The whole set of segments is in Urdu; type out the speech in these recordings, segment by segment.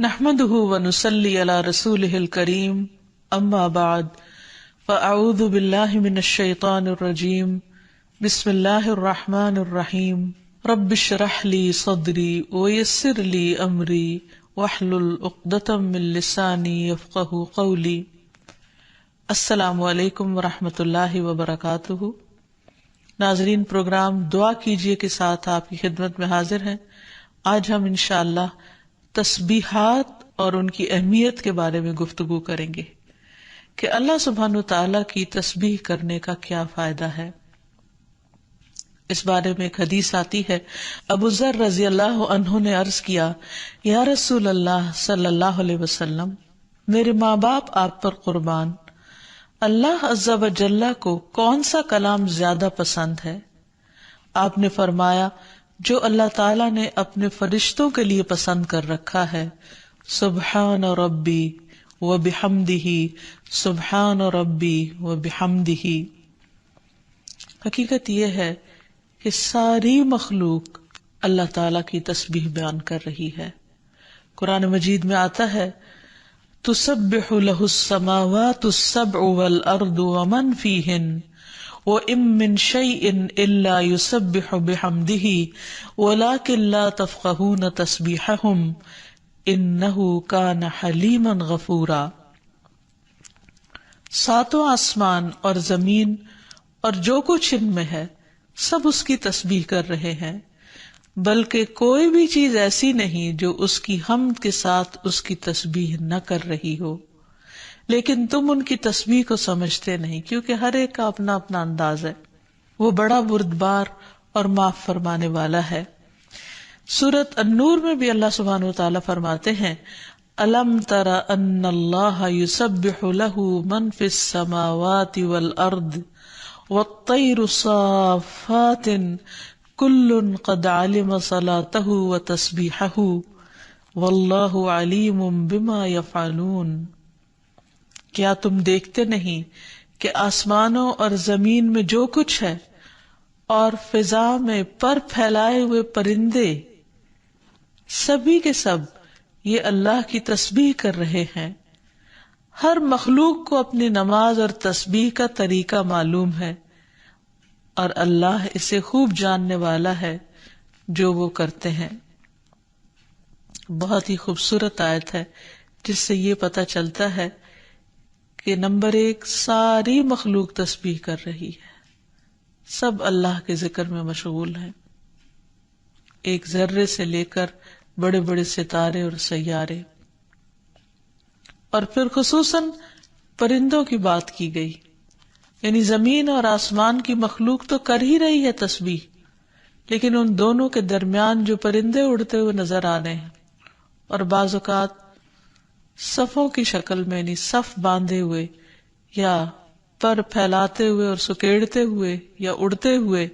نحمده ونصلي على رسوله الكريم اما بعد فاعوذ بالله من الشيطان الرجيم بسم الله الرحمن الرحيم رب اشرح لي صدري ويسر لي امري واحلل عقدة من لساني يفقهوا قولي۔ السلام علیکم ورحمۃ اللہ وبرکاتہ۔ ناظرین، پروگرام دعا کیجیے کے ساتھ آپ کی خدمت میں حاضر ہیں۔ آج ہم انشاءاللہ تسبیحات اور ان کی اہمیت کے بارے میں گفتگو کریں گے کہ اللہ سبحانہ وتعالیٰ کی تسبیح کرنے کا کیا فائدہ ہے۔ اس بارے میں ایک حدیث آتی ہے، ابو ذر رضی اللہ عنہ نے عرض کیا، یا رسول اللہ صلی اللہ علیہ وسلم، میرے ماں باپ آپ پر قربان، اللہ عز و جل کو کون سا کلام زیادہ پسند ہے؟ آپ نے فرمایا، جو اللہ تعالیٰ نے اپنے فرشتوں کے لیے پسند کر رکھا ہے، سبحان ربی و بحمدہ، سبحان ربی و بحمدہ۔ حقیقت یہ ہے کہ ساری مخلوق اللہ تعالیٰ کی تسبیح بیان کر رہی ہے۔ قرآن مجید میں آتا ہے، تسبح لہ السماوات السبع والارض ومن فیہن وَإِن مِّن شَيْءٍ إِلَّا يُسَبِّحُ بِحَمْدِهِ وَلَكِن لَّا تَفْقَهُونَ تَسْبِيحَهُمْ إِنَّهُ كَانَ حَلِيمًا غَفُورًا۔ ساتوں آسمان اور زمین اور جو کچھ ان میں ہے سب اس کی تسبیح کر رہے ہیں، بلکہ کوئی بھی چیز ایسی نہیں جو اس کی حمد کے ساتھ اس کی تسبیح نہ کر رہی ہو، لیکن تم ان کی تسبیح کو سمجھتے نہیں، کیونکہ ہر ایک کا اپنا اپنا انداز ہے۔ وہ بڑا بردبار اور معاف فرمانے والا ہے۔ سورۃ النور میں بھی اللہ سبحانہ وتعالیٰ فرماتے ہیں، الم تر ان اللہ یسبح لہ من فی السماوات والارض والطیر صافات کل قد علم صلاتہ وتسبیحہ واللہ علیم بما یفعلون۔ کیا تم دیکھتے نہیں کہ آسمانوں اور زمین میں جو کچھ ہے اور فضا میں پر پھیلائے ہوئے پرندے سبھی کے سب یہ اللہ کی تسبیح کر رہے ہیں۔ ہر مخلوق کو اپنی نماز اور تسبیح کا طریقہ معلوم ہے، اور اللہ اسے خوب جاننے والا ہے جو وہ کرتے ہیں۔ بہت ہی خوبصورت آیت ہے جس سے یہ پتہ چلتا ہے کہ نمبر ایک، ساری مخلوق تسبیح کر رہی ہے، سب اللہ کے ذکر میں مشغول ہیں، ایک ذرے سے لے کر بڑے بڑے ستارے اور سیارے۔ اور پھر خصوصاً پرندوں کی بات کی گئی، یعنی زمین اور آسمان کی مخلوق تو کر ہی رہی ہے تسبیح، لیکن ان دونوں کے درمیان جو پرندے اڑتے ہوئے نظر آ رہے ہیں، اور بعض اوقات صفوں کی شکل میں، یعنی صف باندھے ہوئے یا پر پھیلاتے ہوئے اور سکیڑتے ہوئے یا اڑتے ہوئے،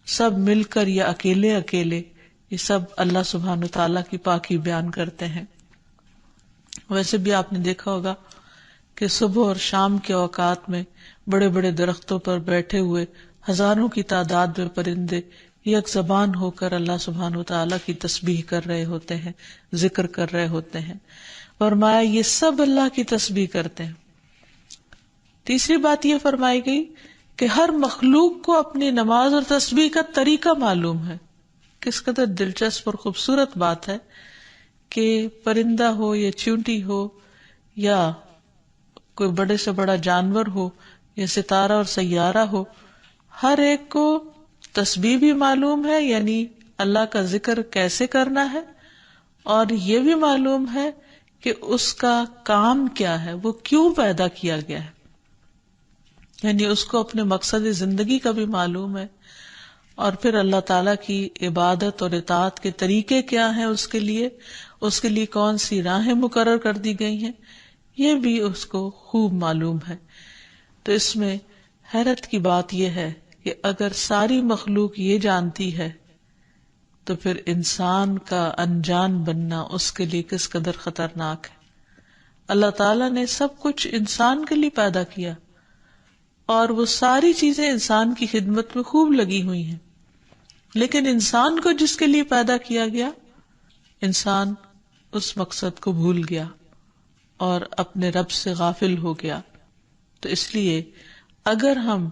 سب مل کر یا اکیلے اکیلے، یہ سب اللہ سبحانہ وتعالیٰ کی پاکی بیان کرتے ہیں۔ ویسے بھی آپ نے دیکھا ہوگا کہ صبح اور شام کے اوقات میں بڑے بڑے درختوں پر بیٹھے ہوئے ہزاروں کی تعداد میں پرندے یک زبان ہو کر اللہ سبحانہ وتعالیٰ کی تسبیح کر رہے ہوتے ہیں، ذکر کر رہے ہوتے ہیں۔ فرمایا یہ سب اللہ کی تسبیح کرتے ہیں۔ تیسری بات یہ فرمائی گئی کہ ہر مخلوق کو اپنی نماز اور تسبیح کا طریقہ معلوم ہے۔ کس قدر دلچسپ اور خوبصورت بات ہے کہ پرندہ ہو یا چیونٹی ہو یا کوئی بڑے سے بڑا جانور ہو یا ستارہ اور سیارہ ہو، ہر ایک کو تسبیح بھی معلوم ہے، یعنی اللہ کا ذکر کیسے کرنا ہے، اور یہ بھی معلوم ہے کہ اس کا کام کیا ہے، وہ کیوں پیدا کیا گیا ہے، یعنی اس کو اپنے مقصد زندگی کا بھی معلوم ہے، اور پھر اللہ تعالیٰ کی عبادت اور اطاعت کے طریقے کیا ہیں، اس کے لیے کون سی راہیں مقرر کر دی گئی ہیں، یہ بھی اس کو خوب معلوم ہے۔ تو اس میں حیرت کی بات یہ ہے کہ اگر ساری مخلوق یہ جانتی ہے تو پھر انسان کا انجان بننا اس کے لیے کس قدر خطرناک ہے۔ اللہ تعالیٰ نے سب کچھ انسان کے لیے پیدا کیا، اور وہ ساری چیزیں انسان کی خدمت میں خوب لگی ہوئی ہیں، لیکن انسان کو جس کے لیے پیدا کیا گیا، انسان اس مقصد کو بھول گیا اور اپنے رب سے غافل ہو گیا. تو اس لیے اگر ہم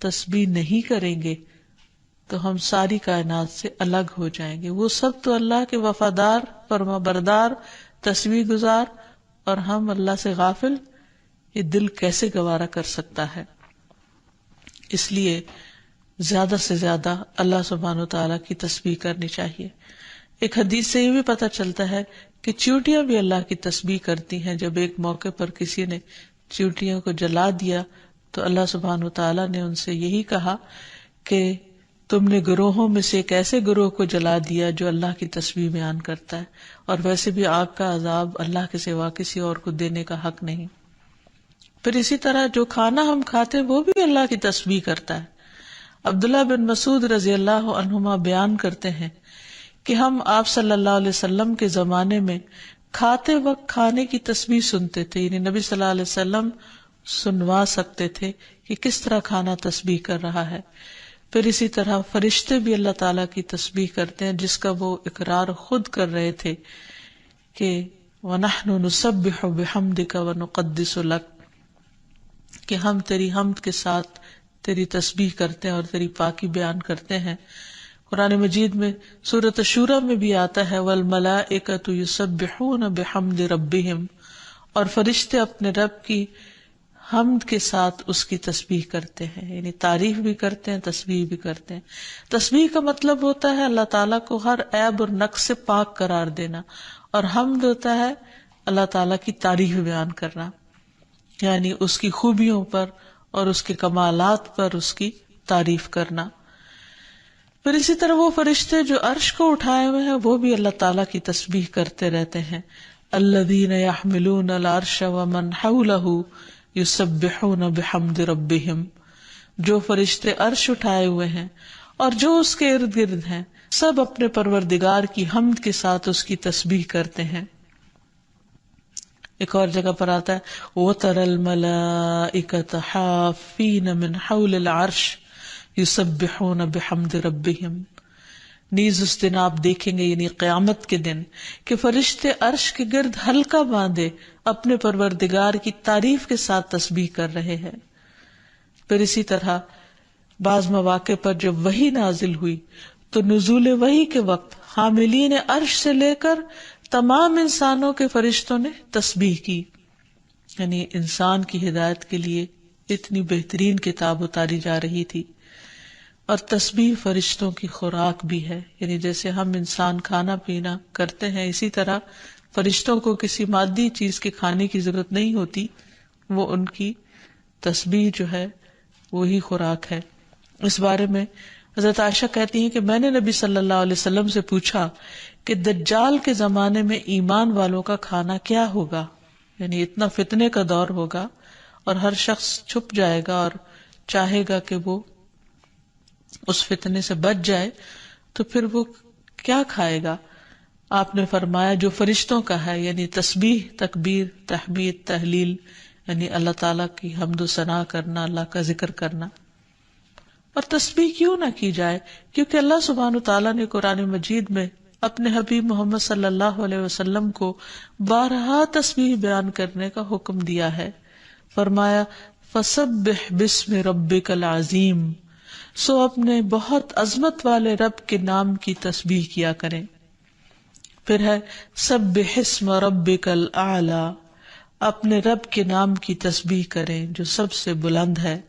تسبیح نہیں کریں گے تو ہم ساری کائنات سے الگ ہو جائیں گے. وہ سب تو اللہ کے وفادار، فرما بردار، تسبیح گزار، اور ہم اللہ سے غافل. یہ دل کیسے گوارا کر سکتا ہے؟ اس لیے زیادہ سے زیادہ اللہ سبحانہ وتعالیٰ کی تسبیح کرنی چاہیے. ایک حدیث سے یہ بھی پتہ چلتا ہے کہ چیونٹیاں بھی اللہ کی تسبیح کرتی ہیں. جب ایک موقع پر کسی نے چیونٹیوں کو جلا دیا تو اللہ سبحانہ وتعالیٰ نے ان سے یہی کہا کہ تم نے گروہوں میں سے ایک ایسے گروہ کو جلا دیا جو اللہ کی تسبیح بیان کرتا ہے، اور ویسے بھی آگ کا عذاب اللہ کے سوا کسی اور کو دینے کا حق نہیں. پھر اسی طرح جو کھانا ہم کھاتے وہ بھی اللہ کی تسبیح کرتا ہے. عبداللہ بن مسعود رضی اللہ عنہما بیان کرتے ہیں کہ ہم آپ صلی اللہ علیہ وسلم کے زمانے میں کھاتے وقت کھانے کی تسبیح سنتے تھے، یعنی نبی صلی اللہ علیہ وسلم سنوا سکتے تھے کہ کس طرح کھانا تسبیح کر رہا ہے. پھر اسی طرح فرشتے بھی اللہ تعالیٰ کی تسبیح کرتے ہیں، جس کا وہ اقرار خود کر رہے تھے کہ وَنَحْنُ نُسَبِّحُ بِحَمْدِكَ وَنُقَدِّسُ لَكَ، کہ ہم تیری حمد کے ساتھ تیری تسبیح کرتے ہیں اور تیری پاکی بیان کرتے ہیں. قرآن مجید میں سورۃ الشورى میں بھی آتا ہے وَالْمَلَائِكَةُ يُسَبِّحُونَ بِحَمْدِ رَبِّهِمْ، اور فرشتے اپنے رب کی حمد کے ساتھ اس کی تسبیح کرتے ہیں، یعنی تعریف بھی کرتے ہیں، تسبیح بھی کرتے ہیں. تسبیح کا مطلب ہوتا ہے اللہ تعالیٰ کو ہر عیب اور نقص سے پاک قرار دینا، اور حمد ہوتا ہے اللہ تعالیٰ کی تعریف بیان کرنا، یعنی اس کی خوبیوں پر اور اس کے کمالات پر اس کی تعریف کرنا. پھر اسی طرح وہ فرشتے جو عرش کو اٹھائے ہوئے ہیں وہ بھی اللہ تعالیٰ کی تسبیح کرتے رہتے ہیں. الذین یحملون العرش ومن حولہ یسبحون بحمد ربہم، جو فرشتے عرش اٹھائے ہوئے ہیں اور جو اس کے ارد گرد ہیں سب اپنے پروردگار کی حمد کے ساتھ اس کی تسبیح کرتے ہیں. ایک اور جگہ پر آتا ہے وَتَرَى الْمَلَائِكَةَ حَافِّينَ مِنْ حَوْلِ الْعَرْشِ يُسَبِّحُونَ بِحَمْدِ رَبِّهِمْ. نیز اس دن آپ دیکھیں گے، یعنی قیامت کے دن، کہ فرشتے عرش کے گرد حلقہ باندھے اپنے پروردگار کی تعریف کے ساتھ تسبیح کر رہے ہیں. پھر اسی طرح بعض مواقع پر جب وحی نازل ہوئی تو نزول وحی کے وقت حاملین عرش سے لے کر تمام انسانوں کے فرشتوں نے تسبیح کی، یعنی انسان کی ہدایت کے لیے اتنی بہترین کتاب اتاری جا رہی تھی. اور تسبیح فرشتوں کی خوراک بھی ہے، یعنی جیسے ہم انسان کھانا پینا کرتے ہیں اسی طرح فرشتوں کو کسی مادی چیز کے کھانے کی ضرورت نہیں ہوتی، وہ ان کی تسبیح جو ہے وہی خوراک ہے. اس بارے میں حضرت عائشہ کہتی ہیں کہ میں نے نبی صلی اللہ علیہ وسلم سے پوچھا کہ دجال کے زمانے میں ایمان والوں کا کھانا کیا ہوگا، یعنی اتنا فتنے کا دور ہوگا اور ہر شخص چھپ جائے گا اور چاہے گا کہ وہ اس فتنے سے بچ جائے، تو پھر وہ کیا کھائے گا؟ آپ نے فرمایا جو فرشتوں کا ہے، یعنی تسبیح، تکبیر، تحمید، تحلیل، یعنی اللہ تعالیٰ کی حمد و ثنا کرنا، اللہ کا ذکر کرنا. اور تسبیح کیوں نہ کی جائے؟ کیونکہ اللہ سبحانہ تعالیٰ نے قرآن مجید میں اپنے حبیب محمد صلی اللہ علیہ وسلم کو بارہا تسبیح بیان کرنے کا حکم دیا ہے. فرمایا فسبح باسم ربک العظیم، سو اپنے بہت عظمت والے رب کے نام کی تسبیح کیا کریں. پھر ہے سبح اسم ربک الاعلی، اپنے رب کے نام کی تسبیح کریں جو سب سے بلند ہے.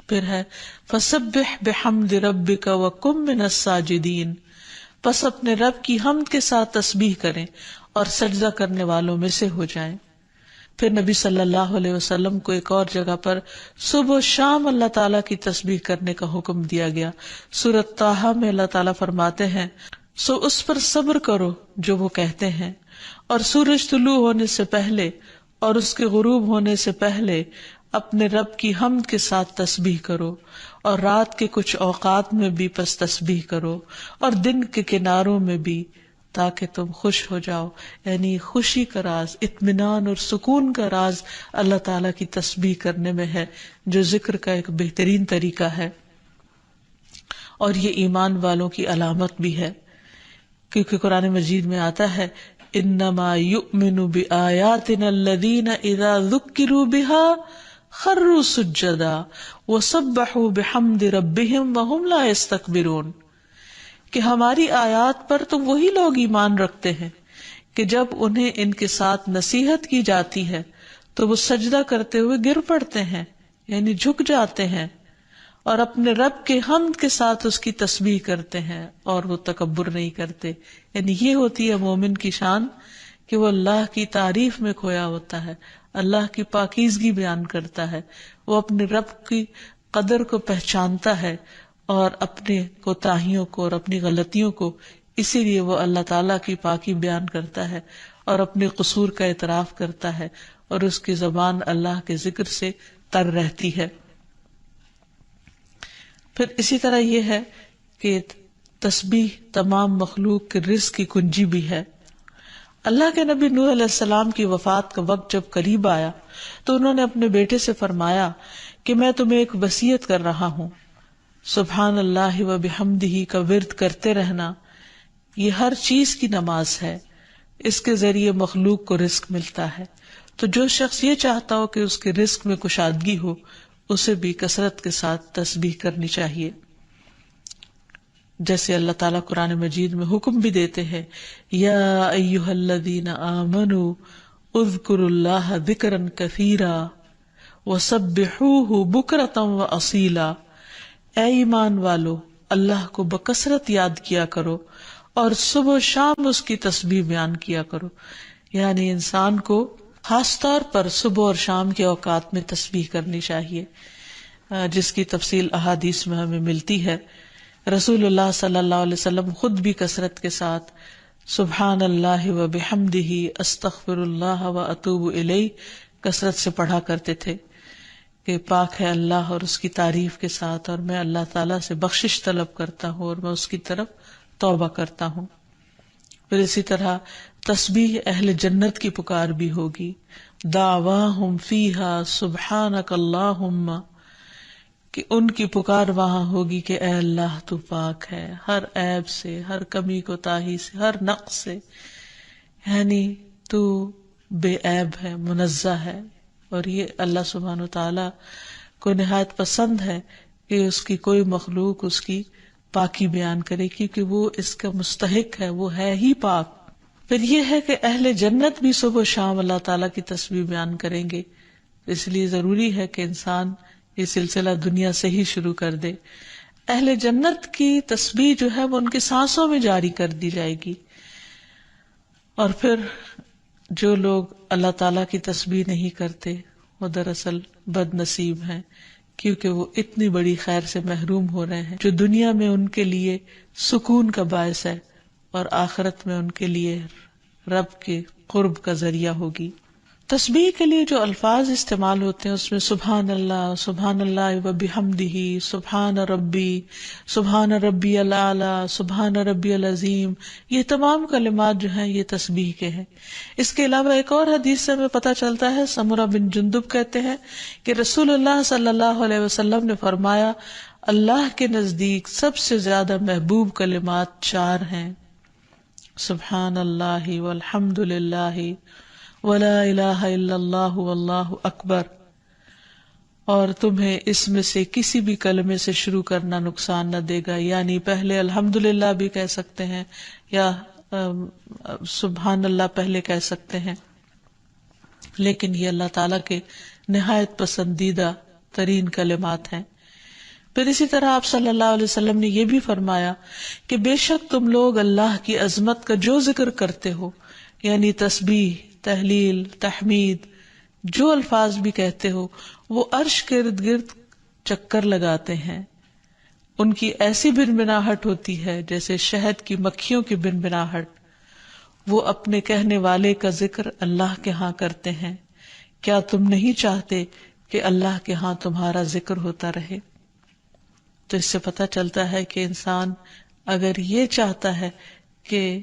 پھر ہے فسبح بحمد ربک وکن من الساجدین، پس اپنے رب کی حمد کے ساتھ تسبیح کریں اور سجدہ کرنے والوں میں سے ہو جائیں. پھر نبی صلی اللہ علیہ وسلم کو ایک اور جگہ پر صبح و شام اللہ تعالیٰ کی تسبیح کرنے کا حکم دیا گیا. سورۃ طٰہٰ میں اللہ تعالیٰ فرماتے ہیں سو اس پر صبر کرو جو وہ کہتے ہیں، اور سورج طلوع ہونے سے پہلے اور اس کے غروب ہونے سے پہلے اپنے رب کی حمد کے ساتھ تسبیح کرو، اور رات کے کچھ اوقات میں بھی پس تسبیح کرو، اور دن کے کناروں میں بھی، تاکہ تم خوش ہو جاؤ. یعنی خوشی کا راز، اطمینان اور سکون کا راز اللہ تعالیٰ کی تسبیح کرنے میں ہے، جو ذکر کا ایک بہترین طریقہ ہے. اور یہ ایمان والوں کی علامت بھی ہے کیونکہ قرآن مجید میں آتا ہے انما یؤمن بآیاتنا الذین اذا ذکروا بها خروا سجدا وسبحوا بحمد ربهم وهم لا يستكبرون، کہ ہماری آیات پر تو وہی لوگ ایمان رکھتے ہیں کہ جب انہیں ان کے ساتھ نصیحت کی جاتی ہے تو وہ سجدہ کرتے ہوئے گر پڑتے ہیں، یعنی جھک جاتے ہیں، اور اپنے رب کے حمد کے ساتھ اس کی تسبیح کرتے ہیں اور وہ تکبر نہیں کرتے. یعنی یہ ہوتی ہے مومن کی شان کہ وہ اللہ کی تعریف میں کھویا ہوتا ہے، اللہ کی پاکیزگی بیان کرتا ہے، وہ اپنے رب کی قدر کو پہچانتا ہے اور اپنے کوتاہیوں کو اور اپنی غلطیوں کو، اسی لیے وہ اللہ تعالیٰ کی پاکی بیان کرتا ہے اور اپنے قصور کا اعتراف کرتا ہے، اور اس کی زبان اللہ کے ذکر سے تر رہتی ہے. پھر اسی طرح یہ ہے کہ تسبیح تمام مخلوق کے رزق کی کنجی بھی ہے. اللہ کے نبی نوح علیہ السلام کی وفات کا وقت جب قریب آیا تو انہوں نے اپنے بیٹے سے فرمایا کہ میں تمہیں ایک وصیت کر رہا ہوں، سبحان اللہ و بحمدہ کا ورد کرتے رہنا. یہ ہر چیز کی نماز ہے، اس کے ذریعے مخلوق کو رزق ملتا ہے، تو جو شخص یہ چاہتا ہو کہ اس کے رزق میں کشادگی ہو اسے بھی کثرت کے ساتھ تسبیح کرنی چاہیے. جیسے اللہ تعالیٰ قرآن مجید میں حکم بھی دیتے ہیں، یا ایھا الذین آمنوا اذکروا اللہ ذکرا کثیرا وسبحوہ بکرۃ واصیلا. اے ایمان والو، اللہ کو بکثرت یاد کیا کرو اور صبح و شام اس کی تسبیح بیان کیا کرو. یعنی انسان کو خاص طور پر صبح اور شام کے اوقات میں تسبیح کرنی چاہیے، جس کی تفصیل احادیث میں ہمیں ملتی ہے. رسول اللہ صلی اللہ علیہ وسلم خود بھی کثرت کے ساتھ سبحان اللہ و بحمدہ استغفر اللہ و اتوب الیہ کثرت سے پڑھا کرتے تھے کہ پاک ہے اللہ، اور اس کی تعریف کے ساتھ، اور میں اللہ تعالیٰ سے بخشش طلب کرتا ہوں اور میں اس کی طرف توبہ کرتا ہوں. پھر اسی طرح تسبیح اہل جنت کی پکار بھی ہوگی، دعواہم فیہا سبحانک اللہم، کہ ان کی پکار وہاں ہوگی کہ اے اللہ تو پاک ہے ہر عیب سے، ہر کمی کوتاہی سے، ہر نقص سے، یعنی تو بے عیب ہے، منزہ ہے. اور یہ اللہ سبحانہ وتعالی کو نہایت پسند ہے کہ اس کی کوئی مخلوق اس کی پاکی بیان کرے، کیونکہ وہ اس کا مستحق ہے، وہ ہے ہی پاک. پھر یہ ہے کہ اہل جنت بھی صبح و شام اللہ تعالیٰ کی تسبیح بیان کریں گے، اس لیے ضروری ہے کہ انسان یہ سلسلہ دنیا سے ہی شروع کر دے. اہل جنت کی تسبیح جو ہے وہ ان کی سانسوں میں جاری کر دی جائے گی. اور پھر جو لوگ اللہ تعالیٰ کی تسبیح نہیں کرتے وہ دراصل بد نصیب ہیں، کیونکہ وہ اتنی بڑی خیر سے محروم ہو رہے ہیں جو دنیا میں ان کے لیے سکون کا باعث ہے اور آخرت میں ان کے لیے رب کے قرب کا ذریعہ ہوگی. تسبیح کے لیے جو الفاظ استعمال ہوتے ہیں اس میں سبحان اللہ و بحمدہ، سبحان ربی الاعلی، سبحان ربی العظیم، یہ تمام کلمات جو ہیں یہ تسبیح کے ہیں. اس کے علاوہ ایک اور حدیث سے ہمیں پتہ چلتا ہے، سمرہ بن جندب کہتے ہیں کہ رسول اللہ صلی اللہ علیہ وسلم نے فرمایا اللہ کے نزدیک سب سے زیادہ محبوب کلمات 4 ہیں، سبحان اللہ والحمد للہ ولا الہ الا اللہ واللہ اکبر. اور تمہیں اس میں سے کسی بھی کلمے سے شروع کرنا نقصان نہ دے گا، یعنی پہلے الحمدللہ بھی کہہ سکتے ہیں یا سبحان اللہ پہلے کہہ سکتے ہیں، لیکن یہ اللہ تعالیٰ کے نہایت پسندیدہ ترین کلمات ہیں. پھر اسی طرح آپ صلی اللہ علیہ وسلم نے یہ بھی فرمایا کہ بے شک تم لوگ اللہ کی عظمت کا جو ذکر کرتے ہو، یعنی تسبیح، تحلیل، تحمید، جو الفاظ بھی کہتے ہو، وہ عرش کے ارد گرد چکر لگاتے ہیں. ان کی ایسی بنبناہٹ ہوتی ہے جیسے شہد کی مکھیوں کی بنبناہٹ. وہ اپنے کہنے والے کا ذکر اللہ کے ہاں کرتے ہیں. کیا تم نہیں چاہتے کہ اللہ کے ہاں تمہارا ذکر ہوتا رہے؟ تو اس سے پتہ چلتا ہے کہ انسان اگر یہ چاہتا ہے کہ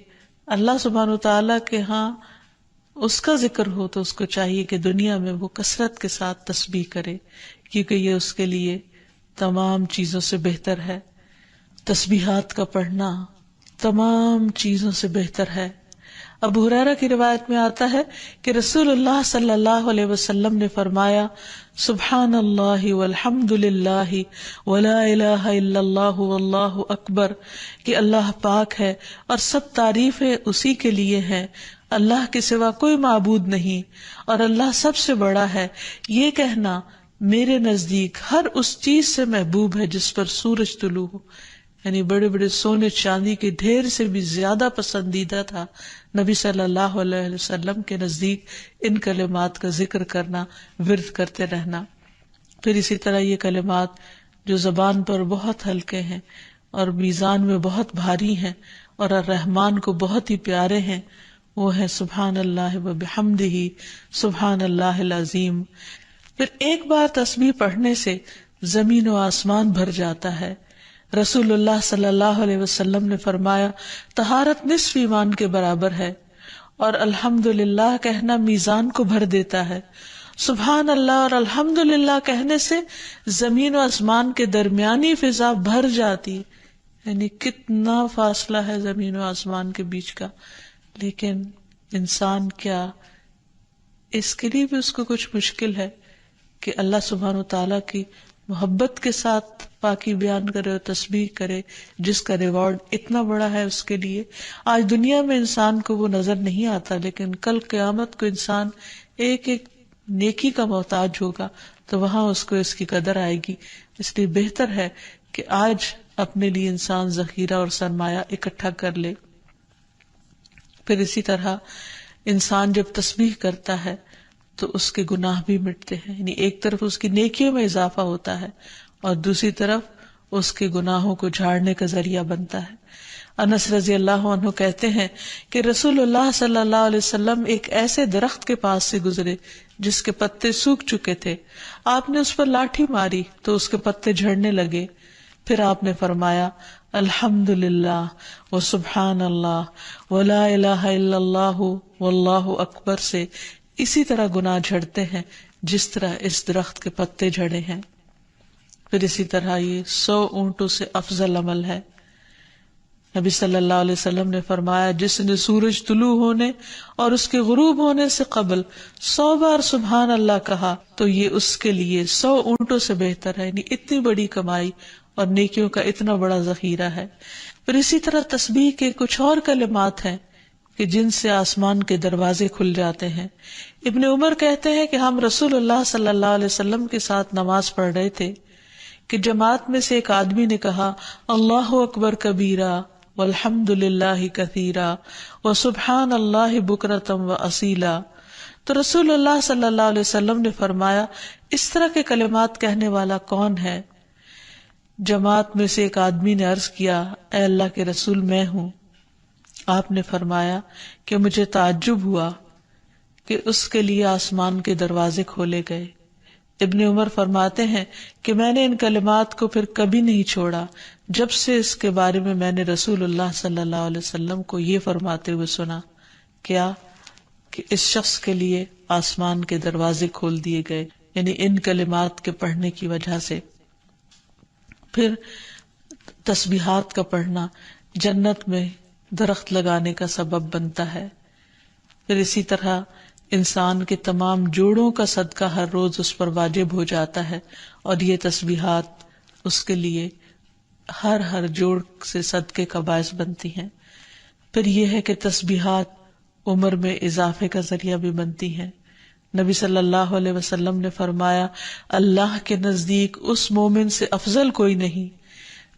اللہ سبحانہ وتعالیٰ کے ہاں اس کا ذکر ہو تو اس کو چاہیے کہ دنیا میں وہ کثرت کے ساتھ تسبیح کرے، کیونکہ یہ اس کے لیے تمام چیزوں سے بہتر ہے. تسبیحات کا پڑھنا، تمام چیزوں سے بہتر ہے۔ ابو ہریرہ کی روایت میں آتا ہے کہ رسول اللہ صلی اللہ علیہ وسلم نے فرمایا، سبحان اللہ والحمد للہ ولا الہ الا اللہ واللہ اکبر، کہ اللہ پاک ہے اور سب تعریفیں اسی کے لیے ہیں، اللہ کے سوا کوئی معبود نہیں اور اللہ سب سے بڑا ہے۔ یہ کہنا میرے نزدیک ہر اس چیز سے محبوب ہے جس پر سورج طلوع ہو، یعنی بڑے بڑے سونے چاندی کے ڈھیر سے بھی زیادہ پسندیدہ تھا نبی صلی اللہ علیہ وسلم کے نزدیک ان کلمات کا ذکر کرنا، ورد کرتے رہنا۔ پھر اسی طرح یہ کلمات جو زبان پر بہت ہلکے ہیں اور میزان میں بہت بھاری ہیں اور الرحمن کو بہت ہی پیارے ہیں، وہ ہے سبحان اللہ و بحمدہ، سبحان اللہ العظیم۔ پھر ایک بار تسبیح پڑھنے سے زمین و آسمان بھر جاتا ہے۔ رسول اللہ صلی اللہ علیہ وسلم نے فرمایا، طہارت نصف ایمان کے برابر ہے، اور الحمدللہ کہنا میزان کو بھر دیتا ہے۔ سبحان اللہ اور الحمدللہ کہنے سے زمین و آسمان کے درمیانی فضا بھر جاتی، یعنی کتنا فاصلہ ہے زمین و آسمان کے بیچ کا، لیکن انسان کیا اس کے لیے بھی اس کو کچھ مشکل ہے کہ اللہ سبحانہ و تعالیٰ کی محبت کے ساتھ پاکی بیان کرے اور تسبیح کرے، جس کا ریوارڈ اتنا بڑا ہے اس کے لیے۔ آج دنیا میں انسان کو وہ نظر نہیں آتا، لیکن کل قیامت کو انسان ایک ایک نیکی کا محتاج ہوگا، تو وہاں اس کو اس کی قدر آئے گی۔ اس لیے بہتر ہے کہ آج اپنے لیے انسان ذخیرہ اور سرمایہ اکٹھا کر لے۔ پھر اسی طرح انسان جب تسبیح کرتا ہے تو اس کے گناہ بھی مٹتے ہیں، یعنی ایک طرف اس کی نیکیوں میں اضافہ ہوتا ہے اور دوسری طرف اس کے گناہوں کو جھاڑنے کا ذریعہ بنتا ہے۔ انس رضی اللہ عنہ کہتے ہیں کہ رسول اللہ صلی اللہ علیہ وسلم ایک ایسے درخت کے پاس سے گزرے جس کے پتے سوکھ چکے تھے۔ آپ نے اس پر لاٹھی ماری تو اس کے پتے جھڑنے لگے۔ پھر آپ نے فرمایا، الحمدللہ وسبحان اللہ ولا الہ الا اللہ واللہ اکبر سے اسی طرح گناہ جھڑتے ہیں جس طرح اس درخت کے پتے جھڑے ہیں۔ پھر اسی طرح یہ 100 اونٹوں سے افضل عمل ہے۔ نبی صلی اللہ علیہ وسلم نے فرمایا، جس نے سورج طلوع ہونے اور اس کے غروب ہونے سے قبل 100 بار سبحان اللہ کہا تو یہ اس کے لیے 100 اونٹوں سے بہتر ہے، یعنی اتنی بڑی کمائی اور نیکیوں کا اتنا بڑا ذخیرہ ہے۔ پھر اسی طرح تسبیح کے کچھ اور کلمات ہیں کہ جن سے آسمان کے دروازے کھل جاتے ہیں۔ ابن عمر کہتے ہیں کہ ہم رسول اللہ صلی اللہ علیہ وسلم کے ساتھ نماز پڑھ رہے تھے کہ جماعت میں سے ایک آدمی نے کہا، اللہ اکبر کبیرہ والحمد للہ کثیرہ وسبحان اللہ بکرۃ واصیلا۔ تو رسول اللہ صلی اللہ علیہ وسلم نے فرمایا، اس طرح کے کلمات کہنے والا کون ہے؟ جماعت میں سے ایک آدمی نے عرض کیا، اے اللہ کے رسول، میں ہوں۔ آپ نے فرمایا کہ مجھے تعجب ہوا کہ اس کے لیے آسمان کے دروازے کھولے گئے۔ ابن عمر فرماتے ہیں کہ میں نے ان کلمات کو پھر کبھی نہیں چھوڑا جب سے اس کے بارے میں میں نے رسول اللہ صلی اللہ علیہ وسلم کو یہ فرماتے ہوئے سنا، کیا کہ اس شخص کے لیے آسمان کے دروازے کھول دیے گئے، یعنی ان کلمات کے پڑھنے کی وجہ سے۔ پھر تسبیحات کا پڑھنا جنت میں درخت لگانے کا سبب بنتا ہے۔ پھر اسی طرح انسان کے تمام جوڑوں کا صدقہ ہر روز اس پر واجب ہو جاتا ہے، اور یہ تسبیحات اس کے لیے ہر جوڑ سے صدقے کا باعث بنتی ہیں۔ پھر یہ ہے کہ تسبیحات عمر میں اضافے کا ذریعہ بھی بنتی ہیں۔ نبی صلی اللہ علیہ وسلم نے فرمایا، اللہ کے نزدیک اس مومن سے افضل کوئی نہیں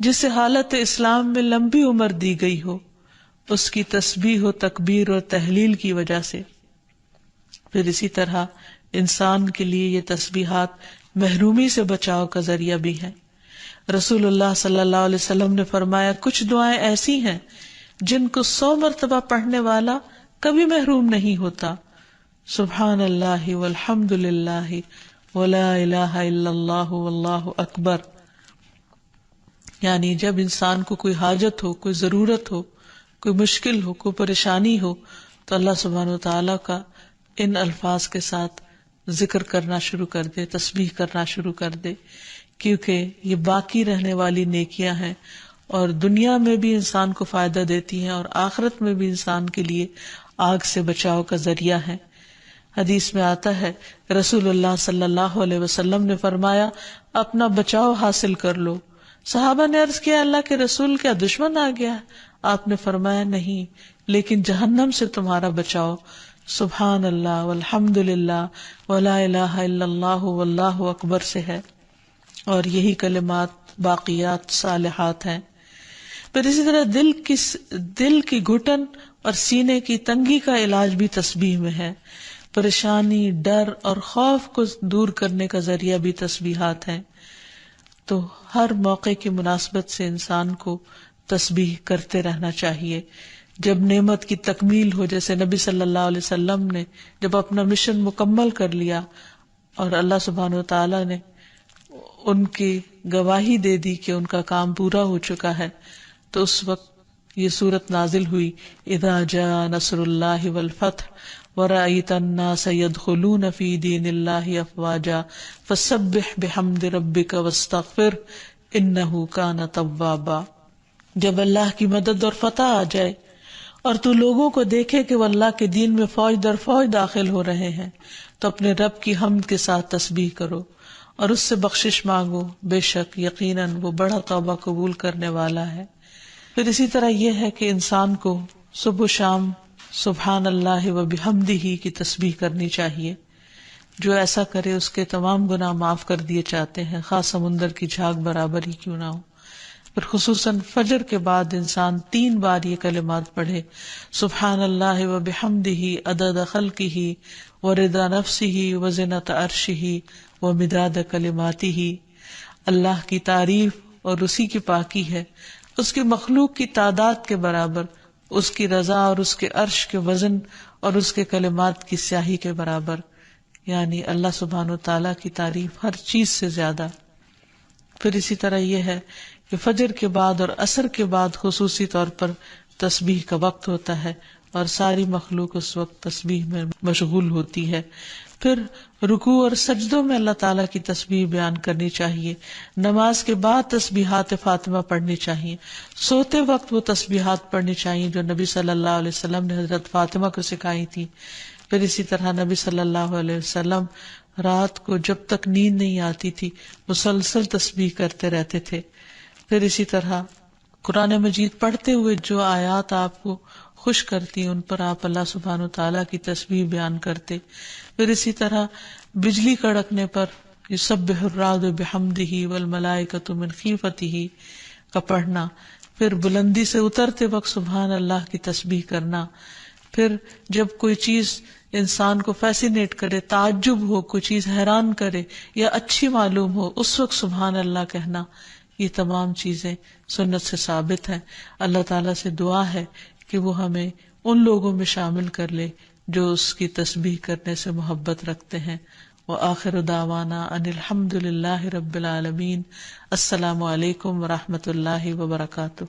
جسے حالت اسلام میں لمبی عمر دی گئی ہو، اس کی تسبیح و تکبیر اور تحلیل کی وجہ سے۔ پھر اسی طرح انسان کے لیے یہ تسبیحات محرومی سے بچاؤ کا ذریعہ بھی ہیں۔ رسول اللہ صلی اللہ علیہ وسلم نے فرمایا، کچھ دعائیں ایسی ہیں جن کو 100 مرتبہ پڑھنے والا کبھی محروم نہیں ہوتا۔ سبحان اللہ والحمد للہ ولا الہ الا اللہ واللہ اکبر، یعنی جب انسان کو کوئی حاجت ہو، کوئی ضرورت ہو، کوئی مشکل ہو، کوئی پریشانی ہو، تو اللہ سبحانہ و تعالیٰ کا ان الفاظ کے ساتھ ذکر کرنا شروع کر دے، تسبیح کرنا شروع کر دے، کیونکہ یہ باقی رہنے والی نیکیاں ہیں اور دنیا میں بھی انسان کو فائدہ دیتی ہیں اور آخرت میں بھی انسان کے لیے آگ سے بچاؤ کا ذریعہ ہے۔ حدیث میں آتا ہے رسول اللہ صلی اللہ علیہ وسلم نے فرمایا اپنا بچاؤ حاصل کر لو۔ صحابہ نے عرض کیا اللہ کے رسول کیا دشمن آ گیا؟ آپ نے فرمایا نہیں، لیکن جہنم سے تمہارا بچاؤ سبحان اللہ والحمد للہ ولا الہ الا اللہ واللہ اکبر سے ہے، اور یہی کلمات باقیات صالحات ہیں۔ پھر اسی طرح دل کی گھٹن اور سینے کی تنگی کا علاج بھی تسبیح میں ہے۔ پریشانی، ڈر اور خوف کو دور کرنے کا ذریعہ بھی تسبیحات ہیں۔ تو ہر موقع کی مناسبت سے انسان کو تسبیح کرتے رہنا چاہیے۔ جب نعمت کی تکمیل ہو، جیسے نبی صلی اللہ علیہ وسلم نے جب اپنا مشن مکمل کر لیا اور اللہ سبحانہ وتعالی نے ان کی گواہی دے دی کہ ان کا کام پورا ہو چکا ہے، تو اس وقت یہ سورت نازل ہوئی اذا جاء نصر اللہ والفتح ورأیت الناس يدخلون فی دین اللہ افواجا فسبح بحمد ربک واستغفر انہ کان توابا۔ جب اللہ کی مدد اور فتح آ جائے اور تو لوگوں کو دیکھے کہ وہ اللہ کے دین میں فوج در فوج داخل ہو رہے ہیں، تو اپنے رب کی حمد کے ساتھ تسبیح کرو اور اس سے بخشش مانگو، بے شک یقیناً وہ بڑا توبہ قبول کرنے والا ہے۔ پھر اسی طرح یہ ہے کہ انسان کو صبح و شام سبحان اللہ و بحمدہ کی تسبیح کرنی چاہیے۔ جو ایسا کرے اس کے تمام گناہ معاف کر دیے جاتے ہیں، خاص سمندر کی جھاگ برابر ہی کیوں نہ ہو۔ پھر خصوصاً فجر کے بعد انسان 3 بار یہ کلمات پڑھے، سبحان اللہ و بحمدہ عدد خلقہ ورضا نفسہ وزنۃ عرشہ ومداد کلماتہ۔ اللہ کی تعریف اور اسی کی پاکی ہے، اس کی مخلوق کی تعداد کے برابر، اس کی رضا اور اس کے عرش کے وزن اور اس کے کلمات کی سیاہی کے برابر، یعنی اللہ سبحانہ و تعالیٰ کی تعریف ہر چیز سے زیادہ۔ پھر اسی طرح یہ ہے کہ فجر کے بعد اور عصر کے بعد خصوصی طور پر تسبیح کا وقت ہوتا ہے اور ساری مخلوق اس وقت تسبیح میں مشغول ہوتی ہے۔ پھر رکوع اور سجدوں میں اللہ تعالیٰ کی تسبیح بیان کرنی چاہیے۔ نماز کے بعد تسبیحات فاطمہ پڑھنی چاہیے۔ سوتے وقت وہ تسبیحات پڑھنی چاہیے جو نبی صلی اللہ علیہ وسلم نے حضرت فاطمہ کو سکھائی تھی۔ پھر اسی طرح نبی صلی اللہ علیہ وسلم رات کو جب تک نیند نہیں آتی تھی مسلسل تسبیح کرتے رہتے تھے۔ پھر اسی طرح قرآن مجید پڑھتے ہوئے جو آیات آپ کو خوش کرتی ان پر آپ اللہ سبحانہ و تعالیٰ کی تسبیح بیان کرتے۔ پھر اسی طرح بجلی کڑکنے پر یسبح الرعد بحمدہ والملائکۃ من خیفتہ کا پڑھنا۔ پھر بلندی سے اترتے وقت سبحان اللہ کی تسبیح کرنا۔ پھر جب کوئی چیز انسان کو فیسینیٹ کرے، تعجب ہو، کوئی چیز حیران کرے یا اچھی معلوم ہو، اس وقت سبحان اللہ کہنا۔ یہ تمام چیزیں سنت سے ثابت ہیں۔ اللہ تعالیٰ سے دعا ہے کہ وہ ہمیں ان لوگوں میں شامل کر لے جو اس کی تسبیح کرنے سے محبت رکھتے ہیں۔ وآخر دعوانا ان الحمد للہ رب العالمین۔ السلام علیکم ورحمۃ اللہ وبرکاتہ۔